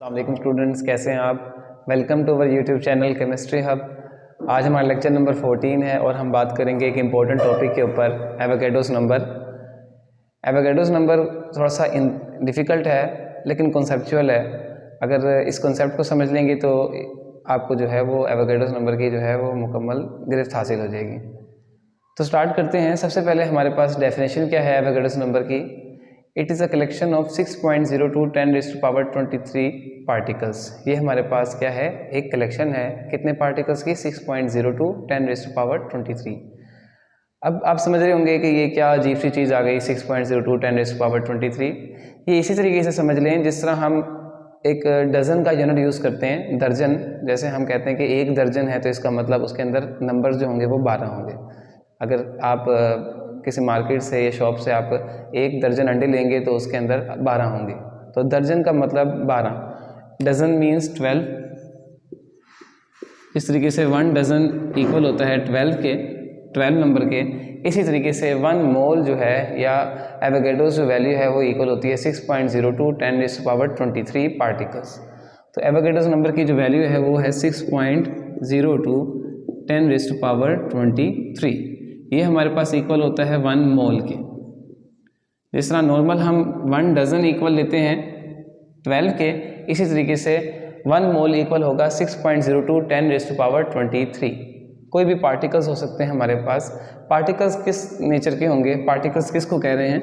अस्सलाम स्टूडेंट्स, कैसे हैं आप। Welcome to our YouTube channel chemistry hub. आज हमारा लेक्चर नंबर 14 है और हम बात करेंगे एक इम्पोर्टेंट टॉपिक के ऊपर, एवोगैड्रोस नंबर। एवोगैड्रोस नंबर थोड़ा सा डिफ़िकल्ट है लेकिन कॉन्सेप्चुअल है। अगर इस कॉन्सेप्ट को समझ लेंगे तो आपको जो है वो एवोगैड्रोस नंबर की जो है वो मुकम्मल गिरफ्त हासिल हो जाएगी। तो स्टार्ट करते हैं। सबसे पहले हमारे पास डेफिनेशन क्या है एवोगैड्रोस नंबर की। It is a collection of 6.02 10⁻23 particles. ये हमारे पास क्या है, एक कलेक्शन है कितने पार्टिकल्स की, 6.02 10⁻23। अब आप समझ रहे होंगे कि ये क्या अजीब सी चीज़ आ गई 6.02 10⁻23। ये इसी तरीके से समझ लें जिस तरह हम एक डज़न का यूनिट यूज़ करते हैं, दर्जन। जैसे हम कहते हैं कि एक दर्जन है तो इसका मतलब उसके अंदर नंबर जो होंगे वो 12 होंगे। अगर आप किसी मार्केट से या शॉप से आप एक दर्जन अंडे लेंगे तो उसके अंदर 12 होंगे, तो दर्जन का मतलब 12। Dozen means 12। इस तरीके से 1 डज़न इक्वल होता है 12 नंबर के। इसी तरीके से 1 मोल जो है या एवोगैड्रोस जो वैल्यू है वो इक्वल होती है 6.02 10⁻23 पार्टिकल्स। तो एवोगैड्रोस नंबर की जो वैल्यू है वो है 6.02 10⁻23। ये हमारे पास इक्वल होता है 1 मोल के। जिस तरह नॉर्मल हम 1 डज़न इक्वल लेते हैं 12 के, इसी तरीके से 1 मोल इक्वल होगा 6.02 10⁻23। कोई भी पार्टिकल्स हो सकते हैं हमारे पास। पार्टिकल्स किस नेचर के होंगे, पार्टिकल्स किसको कह रहे हैं।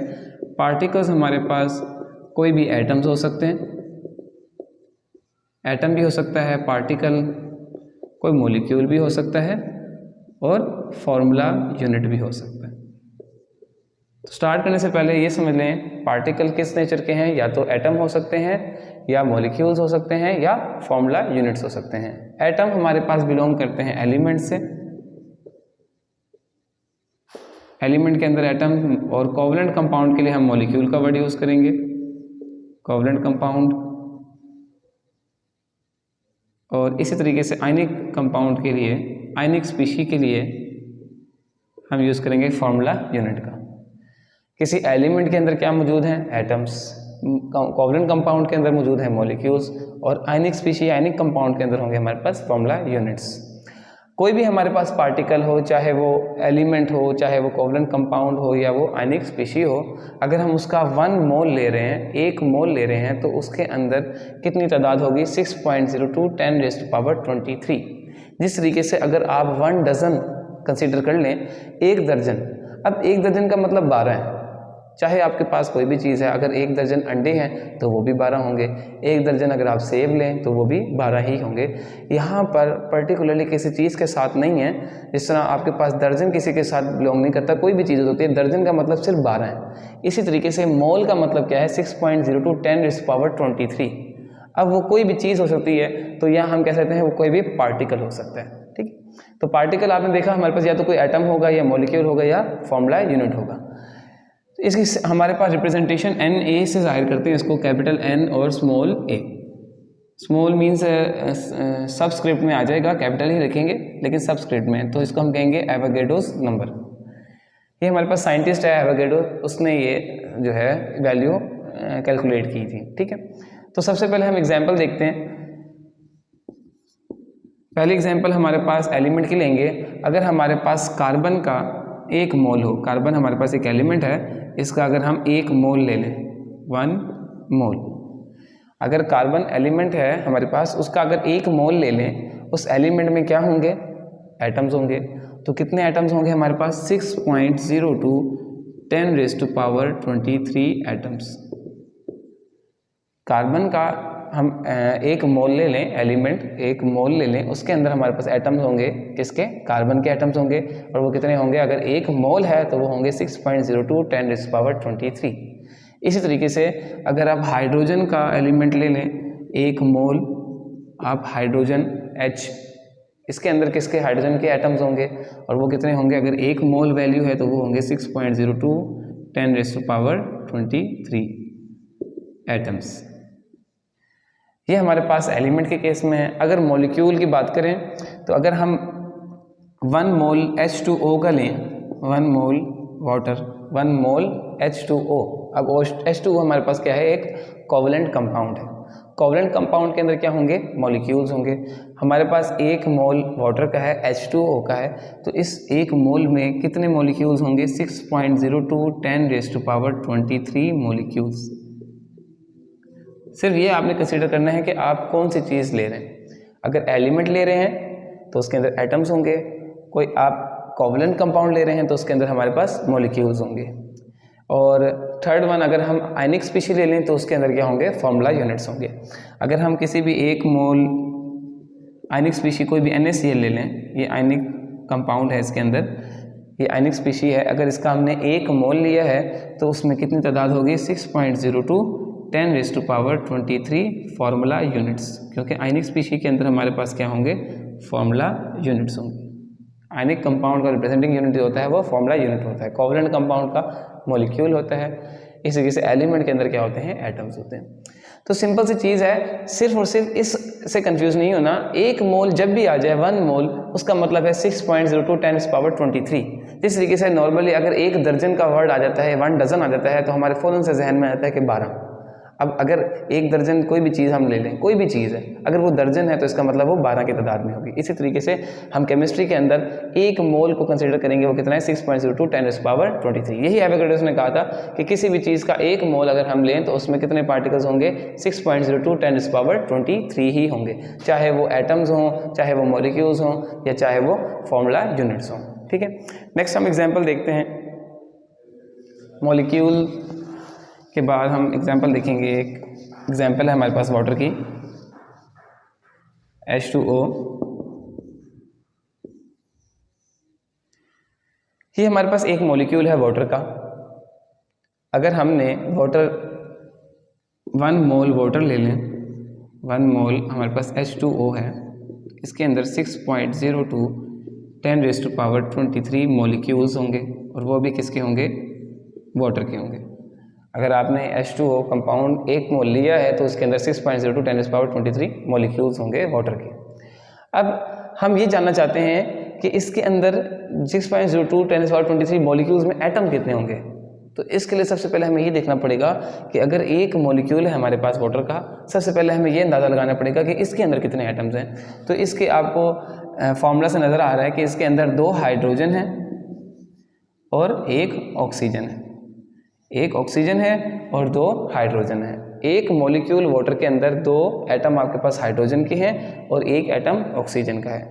पार्टिकल्स हमारे पास कोई भी एटम्स हो सकते हैं, एटम भी हो सकता है पार्टिकल, कोई मॉलिक्यूल भी हो सकता है और फॉर्मूला यूनिट भी हो सकता है। तो स्टार्ट करने से पहले ये समझ लें पार्टिकल किस नेचर के हैं, या तो एटम हो सकते हैं या मॉलिक्यूल्स हो सकते हैं या फॉर्मूला यूनिट्स हो सकते हैं। एटम हमारे पास बिलोंग करते हैं एलिमेंट से, एलिमेंट के अंदर एटम, और कोवलेंट कंपाउंड के लिए हम मॉलिक्यूल का वर्ड यूज करेंगे, कोवलेंट कंपाउंड। और इसी तरीके से आयनिक कंपाउंड के लिए, आयनिक स्पीशी के लिए हम यूज करेंगे फॉर्मूला यूनिट का। किसी एलिमेंट के अंदर क्या मौजूद हैं, एटम्स। कोवलेंट कंपाउंड के अंदर मौजूद हैं मॉलिक्यूल्स, और आयनिक स्पीशी आयनिक कंपाउंड के अंदर होंगे हमारे पास फॉर्मूला यूनिट्स। कोई भी हमारे पास पार्टिकल हो, चाहे वो एलिमेंट हो, चाहे वो कोवलेंट कंपाउंड हो या वो आयनिक स्पीशी हो, अगर हम उसका 1 मोल ले रहे हैं, 1 मोल ले रहे हैं, तो उसके अंदर कितनी तादाद होगी, 6.02 10⁻23। जिस तरीके से अगर आप 1 डज़न कंसीडर कर लें, एक दर्जन, अब एक दर्जन का मतलब 12 है। चाहे आपके पास कोई भी चीज़ है, अगर एक दर्जन अंडे हैं तो वो भी 12 होंगे, एक दर्जन अगर आप सेब लें तो वो भी 12 ही होंगे। यहाँ पर पर्टिकुलरली किसी चीज़ के साथ नहीं है। जिस तरह आपके पास दर्जन किसी के साथ बिलोंग नहीं करता, कोई भी चीज़ होती है, दर्जन का मतलब सिर्फ 12 है। इसी तरीके से मोल का मतलब क्या है, 6.02 10⁻23। अब वो कोई भी चीज़ हो सकती है, तो यहाँ हम कह सकते हैं वो कोई भी पार्टिकल हो सकता है। ठीक, तो पार्टिकल आपने देखा हमारे पास या तो कोई एटम होगा या मॉलिक्यूल होगा या फॉर्मूला यूनिट होगा। तो इसकी हमारे पास रिप्रेजेंटेशन NA से जाहिर करते हैं इसको, कैपिटल N और small a। Small means subscript में आ जाएगा, कैपिटल ही रखेंगे लेकिन सबस्क्रिप्ट में, तो इसको हम कहेंगे एवोगैड्रोस नंबर। ये हमारे पास साइंटिस्ट है एवोगैड्रो, उसने ये जो है वैल्यू कैलकुलेट की थी। ठीक है, तो सबसे पहले हम एग्जाम्पल देखते हैं। पहली एग्जाम्पल हमारे पास एलिमेंट की लेंगे। अगर हमारे पास कार्बन का 1 मोल हो, कार्बन हमारे पास एक एलिमेंट है, इसका अगर हम 1 मोल ले लें, 1 मोल, अगर कार्बन एलिमेंट है हमारे पास, उसका अगर 1 मोल ले लें, उस एलिमेंट में क्या होंगे, एटम्स होंगे। तो कितने एटम्स होंगे हमारे पास, 6.02 10⁻23 एटम्स। कार्बन का हम 1 मोल ले लें, एलिमेंट 1 मोल ले लें, उसके अंदर हमारे पास एटम्स होंगे, किसके, कार्बन के एटम्स होंगे, और वो कितने होंगे, अगर 1 मोल है तो वो होंगे 6.02 10⁻23। इसी तरीके से अगर आप हाइड्रोजन का एलिमेंट ले लें, 1 मोल, आप हाइड्रोजन H, इसके अंदर किसके, हाइड्रोजन के एटम्स होंगे, और वो कितने होंगे, अगर 1 मोल वैल्यू है तो वो होंगे 6.02 10⁻23 एटम्स। ये हमारे पास एलिमेंट के केस में है। अगर मॉलिक्यूल की बात करें तो अगर हम 1 मोल H2O का लें, 1 मोल वाटर, 1 मोल H2O। अब H2O हमारे पास क्या है, एक कोवलेंट कंपाउंड है। कोवलेंट कंपाउंड के अंदर क्या होंगे, मॉलिक्यूल्स होंगे। हमारे पास 1 मोल वाटर का है, H2O का है, तो इस 1 मोल में कितने मॉलिक्यूल्स होंगे, 6.02 10⁻23 मॉलिक्यूल्स। सिर्फ ये आपने कंसीडर करना है कि आप कौन सी चीज़ ले रहे हैं। अगर एलिमेंट ले रहे हैं तो उसके अंदर एटम्स होंगे, कोई आप कोवलेंट कंपाउंड ले रहे हैं तो उसके अंदर हमारे पास मॉलिक्यूल्स होंगे। और थर्ड वन, अगर हम आयनिक स्पीशी ले लें तो उसके अंदर क्या होंगे, फॉर्मूला यूनिट्स होंगे। अगर हम किसी भी 1 मोल आयनिक स्पीशी, कोई भी NaCl ले लें, ये आयनिक कंपाउंड है, इसके अंदर ये आयनिक स्पीशी है, अगर इसका हमने 1 मोल लिया है तो उसमें कितनी तादाद होगी, 6.02 10⁻23 फार्मूला यूनिट्स, क्योंकि आयनिक स्पीशी के अंदर हमारे पास क्या होंगे, फार्मूला यूनिट्स होंगे। आयनिक कंपाउंड का रिप्रेजेंटिंग यूनिट जो होता है वो फार्मूला यूनिट होता है, कोवलेंट कंपाउंड का मॉलिक्यूल होता है, इस तरीके से एलिमेंट के अंदर क्या होते हैं, एटम्स होते हैं। तो सिंपल सी चीज़ है, सिर्फ और सिर्फ इससे कंफ्यूज नहीं होना। 1 मोल जब भी आ जाए, 1 मोल, उसका मतलब है 6.02 10⁻23। जिस तरीके से नॉर्मली अगर 1 दर्जन का वर्ड आ जाता है, 1 डजन आ जाता है, तो हमारे फ़ौरन से जहन में आता है कि 12। अब अगर 1 दर्जन कोई भी चीज़ हम ले लें, कोई भी चीज़ है, अगर वो दर्जन है तो इसका मतलब वो 12 की तादाद में होगी। इसी तरीके से हम केमिस्ट्री के अंदर 1 मोल को कंसीडर करेंगे, वो कितना है, 6.02 10⁻23। यही एवोगाड्रो ने कहा था कि किसी भी चीज़ का 1 मोल अगर हम लें तो उसमें कितने पार्टिकल्स होंगे, 6.02 10⁻23 ही होंगे, चाहे वो एटम्स हों, चाहे वो मॉलिक्यूल्स हों, या चाहे वो फॉर्मूला यूनिट्स हों। ठीक है, नेक्स्ट हम एग्जाम्पल देखते हैं। मॉलिक्यूल के बाद हम एग्जाम्पल देखेंगे। एक एग्जाम्पल है हमारे पास वाटर की, H2O। ये हमारे पास एक मॉलिक्यूल है वाटर का। अगर हमने वाटर 1 मोल वाटर ले लें, 1 मोल हमारे पास H2O है, इसके अंदर 6.02 10⁻23 मॉलिक्यूल्स होंगे, और वो भी किसके होंगे, वाटर के होंगे। अगर आपने H2O कंपाउंड 1 मोल लिया है तो उसके अंदर 6.02 10⁻23 मॉलिक्यूल्स होंगे वाटर के। अब हम ये जानना चाहते हैं कि इसके अंदर 6.02 10⁻23 मॉलिक्यूल्स में एटम कितने होंगे। तो इसके लिए सबसे पहले हमें ये देखना पड़ेगा कि अगर 1 मॉलिक्यूल है हमारे पास वाटर का, सबसे पहले हमें ये अंदाज़ा लगाना पड़ेगा कि इसके अंदर कितने एटम्स हैं। तो इसके आपको फॉर्मूला से नज़र आ रहा है कि इसके अंदर 2 हाइड्रोजन है और 1 ऑक्सीजन है। 1 ऑक्सीजन है और 2 हाइड्रोजन है। 1 मॉलिक्यूल वाटर के अंदर 2 एटम आपके पास हाइड्रोजन के हैं और 1 एटम ऑक्सीजन का है।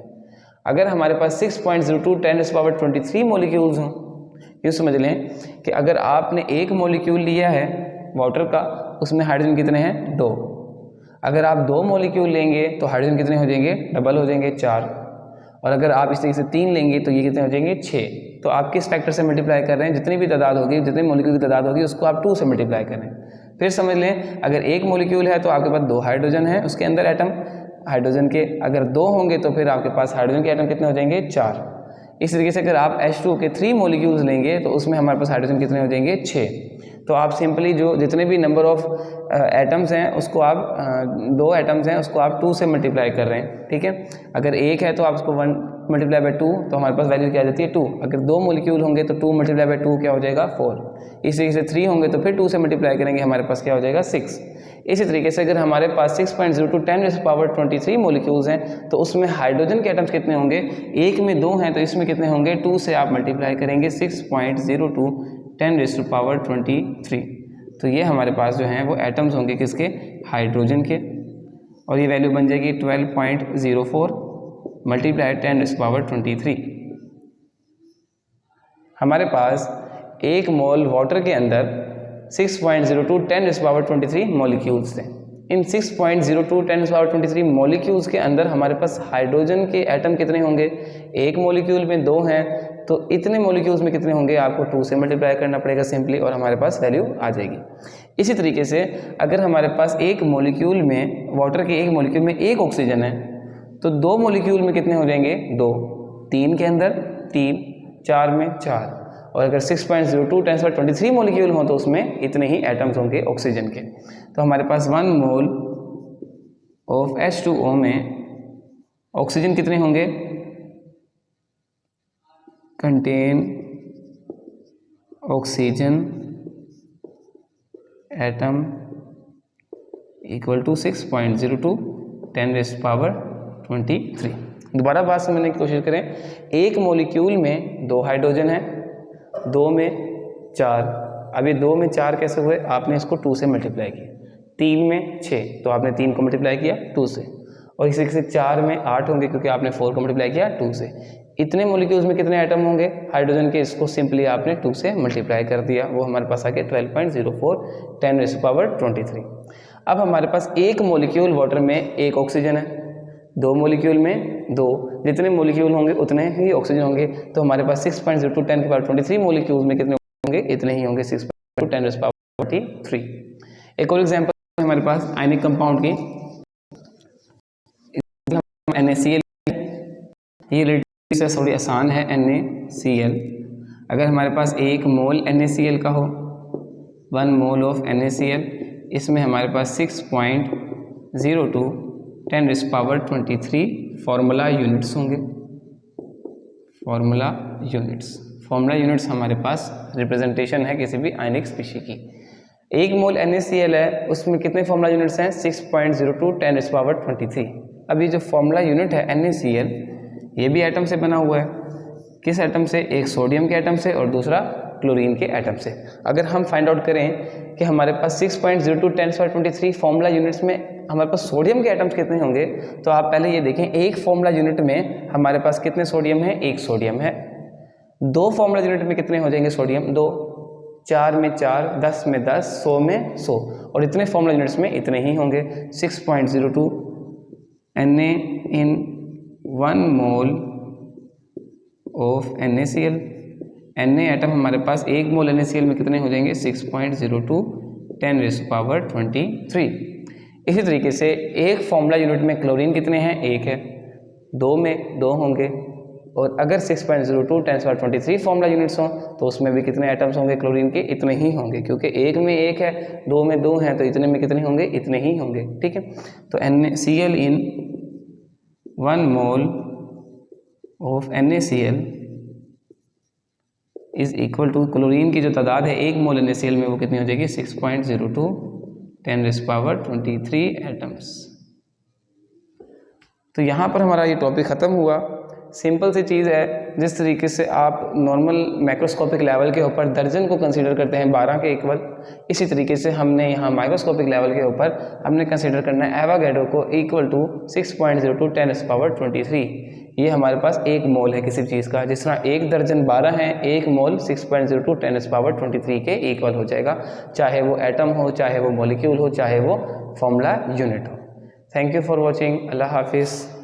अगर हमारे पास 6.02 10⁻23 मॉलिक्यूल्स हों, यूँ समझ लें कि अगर आपने 1 मॉलिक्यूल लिया है वाटर का, उसमें हाइड्रोजन कितने हैं, 2। अगर आप 2 मॉलिक्यूल लेंगे तो हाइड्रोजन कितने हो जाएंगे, डबल हो जाएंगे, 4। और अगर आप इस तरीके से 3 लेंगे तो ये कितने हो जाएंगे, 6। तो आप किस फैक्टर से मल्टीप्लाई कर रहे हैं, जितनी भी तादाद होगी, जितने मॉलिक्यूल की तादाद होगी, उसको आप 2 से मल्टीप्लाई कर रहे हैं। फिर समझ लें, अगर 1 मॉलिक्यूल है तो आपके पास 2 हाइड्रोजन है उसके अंदर एटम, हाइड्रोजन के अगर 2 होंगे तो फिर आपके पास हाइड्रोजन के एटम कितने हो जाएंगे, 4। इस तरीके से अगर आप H2O के 3 मॉलिक्यूल्स लेंगे तो उसमें हमारे पास हाइड्रोजन कितने हो जाएंगे, 6। तो आप सिंपली जो जितने भी नंबर ऑफ एटम्स हैं उसको आप 2 एटम्स हैं उसको आप 2 से मल्टीप्लाई कर रहे हैं। ठीक है, अगर 1 है तो आप उसको 1 मल्टीप्लाई बाय 2, तो हमारे पास वैल्यू क्या आ जाती है, 2। अगर 2 मॉलिक्यूल होंगे तो 2 मल्टीप्लाई बाय 2 क्या हो जाएगा, 4। इसी तरीके से 3 होंगे तो फिर 2 से मल्टीप्लाई करेंगे, हमारे पास क्या हो जाएगा, 6। इसी तरीके से अगर हमारे पास 6.02 10⁻23 मॉलिक्यूल्स हैं तो उसमें हाइड्रोजन के एटम्स कितने होंगे, 1 में 2 हैं तो इसमें कितने होंगे, 2 से आप मल्टीप्लाई करेंगे 6.02 10⁻23। तो ये हमारे पास जो हैं वो एटम्स होंगे किसके, हाइड्रोजन के, और ये वैल्यू बन जाएगी 12.04 मल्टीप्लाई 10⁻23। हमारे पास 1 मोल वाटर के अंदर 6.02 10⁻23 मॉलिक्यूल्स थे। इन 6.02 10⁻23 मॉलिक्यूल्स के अंदर हमारे पास हाइड्रोजन के एटम कितने होंगे, 1 मॉलिक्यूल में 2 हैं, तो इतने मॉलिक्यूल्स में कितने होंगे, आपको 2 से मल्टीप्लाई करना पड़ेगा सिंपली, और हमारे पास वैल्यू आ जाएगी। इसी तरीके से अगर हमारे पास 1 मॉलिक्यूल में, वाटर के 1 मॉलिक्यूल में 1 ऑक्सीजन है, तो 2 मॉलिक्यूल में कितने हो जाएंगे, 2, 3 के अंदर 3, 4 में 4, और अगर 6.02 10⁻23 मॉलिक्यूल हो तो उसमें इतने ही एटम्स होंगे ऑक्सीजन के। तो हमारे पास 1 मोल ऑफ H2O में ऑक्सीजन कितने होंगे, contain oxygen atom equal to 6.02 10⁻23। दोबारा बात समझने की कोशिश करें, एक मॉलिक्यूल में 2 हाइड्रोजन है, 2 में 4। अब ये 2 में 4 कैसे हुए, आपने इसको 2 से मल्टीप्लाई किया। 3 में 6 तो आपने 3 को मल्टीप्लाई किया 2 से, और इसी से 4 में 8 होंगे क्योंकि आपने 4 को मल्टीप्लाई किया 2 से। इतने मॉलिक्यूल्स में कितने एटम होंगे हाइड्रोजन के, इसको सिंपली आपने 2 से मल्टीप्लाई कर दिया, वो हमारे पास आ गया 12.04 10⁻23। अब हमारे पास एक मॉलिक्यूल वाटर में एक ऑक्सीजन है, 2 मॉलिक्यूल में 2, जितने मॉलिक्यूल होंगे उतने ही ऑक्सीजन होंगे, तो हमारे पास 6.02 10⁻23 मॉलिक्यूल्स में कितने होंगे, इतने ही होंगे, 6.02 10⁻23। एक और एग्जांपल हमारे पास आयनिक कंपाउंड की, NaCl, ये रेडियस से थोड़ी आसान है। NaCl, अगर हमारे पास 1 मोल NaCl का हो, 1 मोल ऑफ NaCl, इसमें हमारे पास 6.02 10⁻23 फार्मूला यूनिट्स होंगे। फार्मूला यूनिट्स हमारे पास रिप्रेजेंटेशन है किसी भी आयनिक स्पीशी की। 1 मोल NaCl है, उसमें कितने फार्मूला यूनिट्स हैं, 6.02 10⁻23। अब ये जो फार्मूला यूनिट है NaCl, ये भी एटम से बना हुआ है। किस एटम से, एक सोडियम के एटम से और दूसरा क्लोरीन के एटम से। अगर हम फाइंड आउट करें कि हमारे पास 6.02 10⁻23 फार्मूला यूनिट्स में हमारे पास सोडियम के एटम्स कितने होंगे, तो आप पहले ये देखें, एक फार्मूला यूनिट में हमारे पास कितने सोडियम है, 1 सोडियम है। 2 फार्मूला यूनिट में कितने हो जाएंगे सोडियम, 2, 4 में 4, 10 में 10, 100 में 100, और इतने फार्मूला यूनिट्स में इतने ही होंगे। 6.02 Na in 1 mole of NaCl। Na atom हमारे पास 1 मोल NaCl में कितने हो जाएंगे, 6.02 10⁻23। इसी तरीके से एक फार्मूला यूनिट में क्लोरीन कितने हैं, 1 है, 2 में 2 होंगे, और अगर 6.02 10⁻23 फार्मूला यूनिट्स हों तो उसमें भी कितने एटम्स होंगे क्लोरीन के, इतने ही होंगे, क्योंकि 1 में 1 है, 2 में 2 हैं, तो इतने में कितने होंगे, इतने ही होंगे। ठीक है, तो NaCl in 1 mole of NaCl is equal to, chlorine की जो तादाद है 1 मोल NaCl में वो कितनी हो जाएगी, 6.02 10⁻23 एटम्स। तो यहाँ पर हमारा ये टॉपिक ख़त्म हुआ। सिंपल सी चीज़ है, जिस तरीके से आप नॉर्मल मैक्रोस्कोपिक लेवल के ऊपर दर्जन को कंसीडर करते हैं 12 के इक्वल, इसी तरीके से हमने यहाँ माइक्रोस्कोपिक लेवल के ऊपर हमने कंसीडर करना है एवोगाड्रो को इक्वल टू 6.02 10⁻23। ये हमारे पास 1 मोल है किसी चीज़ का, जिस तरह 1 दर्जन 12 है, 1 मोल 6.02 10⁻23 के इक्वल हो जाएगा, चाहे वो एटम हो, चाहे वो मॉलिक्यूल हो, चाहे वो फॉर्मूला यूनिट हो। Thank you for watching. अल्लाह हाफिज़।